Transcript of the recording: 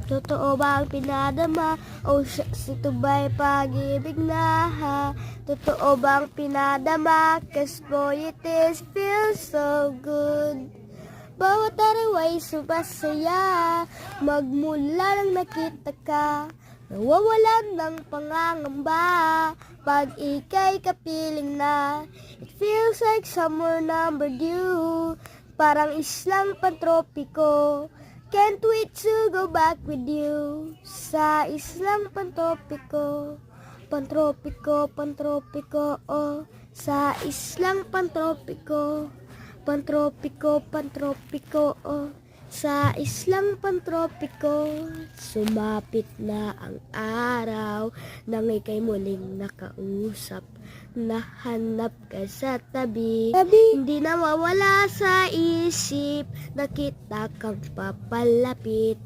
Totoo ba ang pinadama? O shucks, ito ba'y pag-ibig na ha? Totoo ba ang pinadama? Cause boy, it is feels so good. Bawat araw ay sumasaya, magmula nang nakita ka. Nawawalan ng pangangamba, pag ika'y kapiling na. It feels like summer number due, parang islang pantropiko. Can't wait to go back with you sa islang pantropiko. Pantropiko, pantropiko, oh, sa islang pantropiko. Pantropiko, pantropiko, oh, sa islang pantropiko. Sumapit na ang araw nang ika'y muling nakausap. Nahanap ka sa tabi, hindi na mawala sa isip. Nakita kang papalapit,